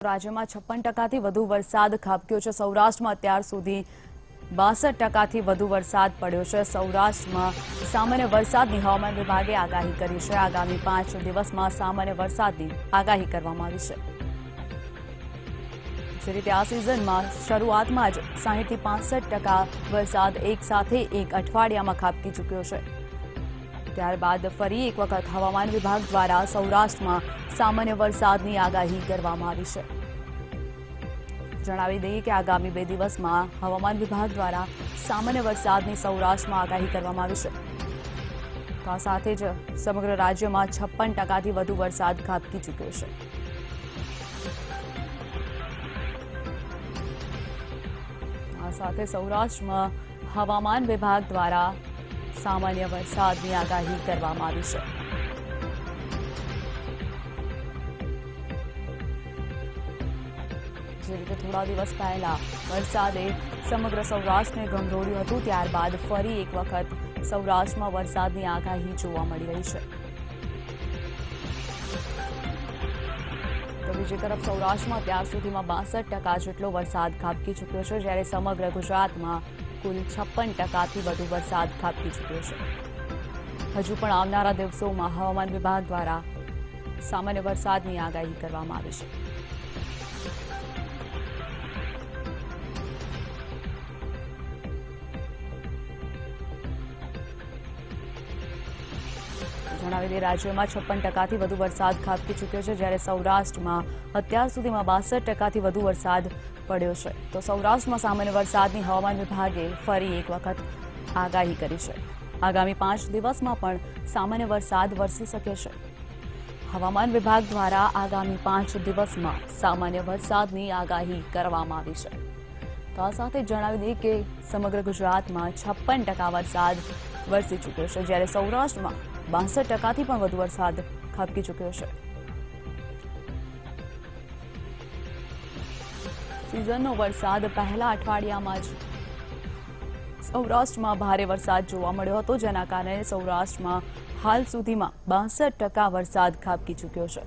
રાજ્યમાં 56% થી વધુ વરસાદ ખાબક્યો છે। સૌરાષ્ટ્રમાં અત્યાર સુધી 62% થી વધુ વરસાદ પડ્યો છે। સૌરાષ્ટ્રમાં સામાન્ય વરસાદની હવામાન વિભાગે આગાહી કરી છે। આગામી 5 દિવસમાં સામાન્ય વરસાદની આગાહી કરવામાં આવી છે। જે રીતે આ સિઝનમાં શરૂઆતમાં જ 60 થી 65% વરસાદ એક સાથે એક અઠવાડિયામાં ખાબકી ચૂક્યો છે। ત્યારબાદ ફરી એક વખત હવામાન વિભાગ દ્વારા સૌરાષ્ટ્રમાં સામાન્ય વરસાદની આગાહી કરવામાં આવી છે। જણાવી દઈએ કે આગામી 2 દિવસમાં હવામાન વિભાગ દ્વારા સામાન્ય વરસાદની સૌરાષ્ટ્રમાં આગાહી કરવામાં આવી છે। તો આ સાથે જ સમગ્ર રાજ્યમાં 56% થી વધુ વરસાદ ખાબકી ચૂક્યો છે। આ સાથે સૌરાષ્ટ્રમાં હવામાન વિભાગ દ્વારા સામાન્ય વરસાદની આગાહી કરવામાં આવી છે। જે રીતે થોડા દિવસ પહેલા વરસાદે સમગ્ર સૌરાષ્ટ્રને ગમરોળ્યું હતું, ત્યારબાદ ફરી એક વખત સૌરાષ્ટ્રમાં વરસાદની આગાહી જોવા મળી રહી છે। તો બીજી તરફ સૌરાષ્ટ્રમાં અત્યાર સુધીમાં 62% જેટલો વરસાદ ખાબકી ચૂક્યો છે, જ્યારે સમગ્ર ગુજરાતમાં કુલ 56% થી વધુ વરસાદ ખાબકી ચૂક્યો છે। હજુ પણ આવનારા દિવસોમાં હવામાન વિભાગ દ્વારા સામાન્ય વરસાદની આગાહી કરવામાં આવી છે। જણાવી દઈએ રાજ્યમાં 56% થી વધુ વરસાદ ખાબકી ચૂક્યો છે, જ્યારે સૌરાષ્ટ્રમાં અત્યાર સુધીમાં 62% થી વધુ વરસાદ પડ્યો છે। તો સૌરાષ્ટ્રમાં સામાન્ય વરસાદની હવામાન વિભાગે ફરી એક વખત આગાહી કરી છે। આગામી 5 દિવસમાં પણ સામાન્ય વરસાદ વરસી શકે છે। હવામાન વિભાગ દ્વારા આગામી 5 દિવસમાં સામાન્ય વરસાદની આગાહી કરવામાં આવી છે। તો આ સાથે જણાવી દઈએ કે સમગ્ર ગુજરાતમાં 56% વરસાદ વરસી ચૂક્યો છે, જ્યારે સૌરાષ્ટ્રમાં 62% થી પણ વધુ વરસાદ ખાબકી ચૂક્યો છે। સિઝનનો વરસાદ પહેલા અઠવાડિયામાં જ સૌરાષ્ટ્રમાં ભારે વરસાદ જોવા મળ્યો હતો, જેના કારણે સૌરાષ્ટ્રમાં હાલ સુધીમાં 62% વરસાદ ખાબકી ચૂક્યો છે।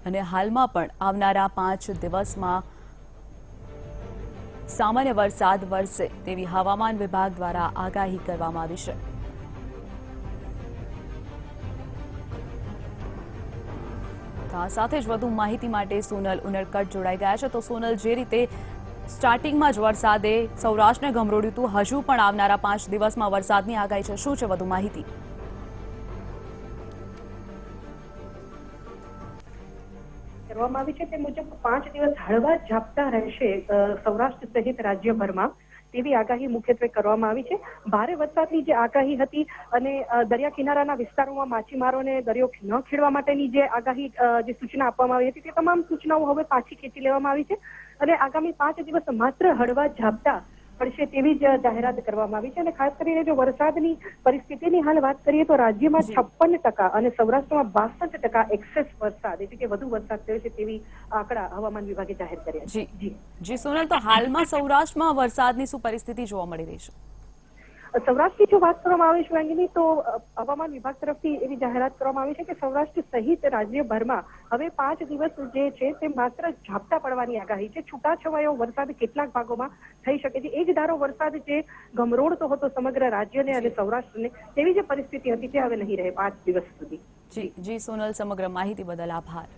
અને હાલમાં પણ આવનારા 5 દિવસમાં સામાન્ય વરસાદ વરસે તેવી હવામાન વિભાગ દ્વારા આગાહી કરવામાં આવી છે। આ સાથે જ વધુ માહિતી માટે સોનલ ઉનડકટ જોડાઈ ગયા છે। તો સોનલ, જે રીતે સ્ટાર્ટિંગમાં જ વરસાદે સૌરાષ્ટ્રને ગમરોળ્યું હતું, હજુ પણ આવનારા 5 દિવસમાં વરસાદની આગાહી છે, શું છે વધુ માહિતી? કરવામાં આવી છે તે મુજબ 5 દિવસ હળવા ઝાપટા રહેશે સૌરાષ્ટ્ર સહિત રાજ્યભરમાં, તેવી આગાહી મુખ્યત્વે કરવામાં આવી છે। ભારે વરસાદની જે આગાહી હતી અને દરિયા કિનારાના વિસ્તારોમાં માછીમારોને દરિયો ન ખેડવા માટેની જે આગાહી જે સૂચના આપવામાં આવી હતી, તે તમામ સૂચનાઓ હવે પાછી ખેંચી લેવામાં આવી છે અને આગામી 5 દિવસ માત્ર હળવા ઝાપટા પડશે તેવી જ જાહેરાત કરવામાં આવી છે। અને ખાસ કરીને જો વરસાદની પરિસ્થિતિની હાલ વાત કરીએ તો રાજ્યમાં 56% અને સૌરાષ્ટ્રમાં 62% એક્સેસ વરસાદ એટલે કે વધુ વરસાદ થયો છે તેવી આંકડા હવામાન વિભાગે જાહેર કર્યા છે। જી સોનલ, તો હાલમાં સૌરાષ્ટ્રમાં વરસાદની શું પરિસ્થિતિ જોવા મળી રહી છે? સૌરાષ્ટ્રની જો વાત કરવામાં આવે શિવાંગીની, તો હવામાન વિભાગ તરફથી એવી જાહેરાત કરવામાં આવી છે કે સૌરાષ્ટ્ર સહિત રાજ્યભરમાં હવે 5 દિવસ જે છે તે માત્ર ઝાપટા પડવાની આગાહી છે। છૂટાછવાયો વરસાદ કેટલાક ભાગોમાં થઈ શકે છે। એ જ ધારો વરસાદ જે ગમરોળતો હતો સમગ્ર રાજ્યને અને સૌરાષ્ટ્રને, તેવી જે પરિસ્થિતિ હતી તે હવે નહીં રહે 5 દિવસ સુધી। જી સોનલ, સમગ્ર માહિતી બદલ આભાર।